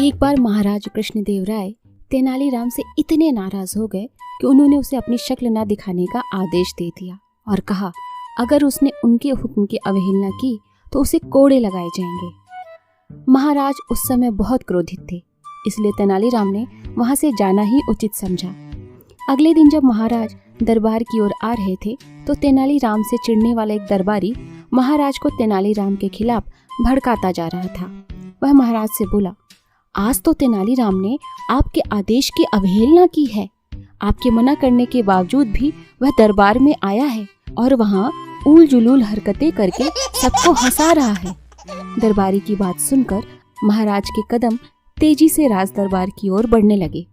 एक बार महाराज कृष्णदेव राय तेनालीराम से इतने नाराज हो गए कि उन्होंने उसे अपनी शक्ल न दिखाने का आदेश दे दिया और कहा अगर उसने उनके हुक्म की अवहेलना की तो उसे कोड़े लगाए जाएंगे। महाराज उस समय बहुत क्रोधित थे, इसलिए तेनालीराम ने वहां से जाना ही उचित समझा। अगले दिन जब महाराज दरबार की ओर आ रहे थे तो तेनालीराम से चिढ़ने वाला एक दरबारी महाराज को तेनालीराम के खिलाफ भड़काता जा रहा था। वह महाराज से बोला, आज तो तेनालीराम ने आपके आदेश की अवहेलना की है। आपके मना करने के बावजूद भी वह दरबार में आया है और वहाँ ऊल जुलूल हरकतें करके सबको हंसा रहा है। दरबारी की बात सुनकर महाराज के कदम तेजी से राज दरबार की ओर बढ़ने लगे।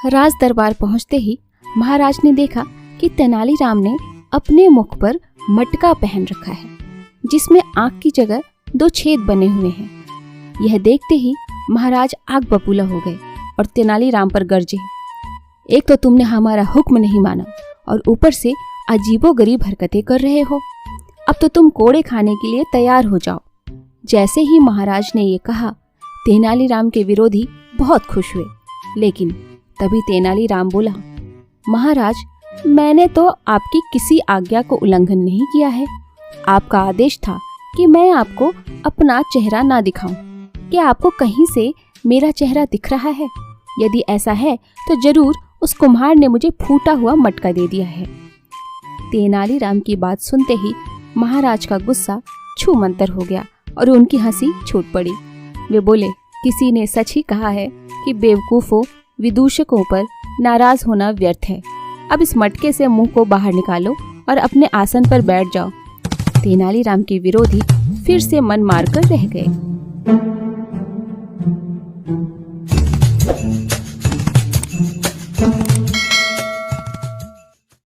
राज दरबार पहुँचते ही महाराज ने देखा कि तेनालीराम ने अपने मुख पर मटका पहन रखा है, जिसमें आँख की जगह 2 छेद बने हुए हैं। यह देखते ही महाराज आग बबूला हो गए और तेनालीराम पर गरजे, एक तो तुमने हमारा हुक्म नहीं माना और ऊपर से अजीबोगरीब हरकतें कर रहे हो। अब तो तुम कोड़े खाने के लिए तैयार हो जाओ। जैसे ही महाराज ने ये कहा, तेनालीराम के विरोधी बहुत खुश हुए, लेकिन तभी तेनालीराम बोला, महाराज, मैंने तो आपकी किसी आज्ञा को उल्लंघन नहीं किया है। आपका आदेश था कि मैं आपको अपना चेहरा ना दिखाऊं। क्या आपको कहीं से मेरा चेहरा दिख रहा है? यदि ऐसा है तो जरूर उस कुम्हार ने मुझे फूटा हुआ मटका दे दिया है। तेनालीराम की बात सुनते ही महाराज का गुस्सा छूमंतर हो गया और उनकी हंसी छूट पड़ी। वे बोले, किसी ने सच ही कहा है कि बेवकूफों विदूषकों पर नाराज होना व्यर्थ है। अब इस मटके से मुंह को बाहर निकालो और अपने आसन पर बैठ जाओ। तेनालीराम के विरोधी फिर से मन मारकर रह गए।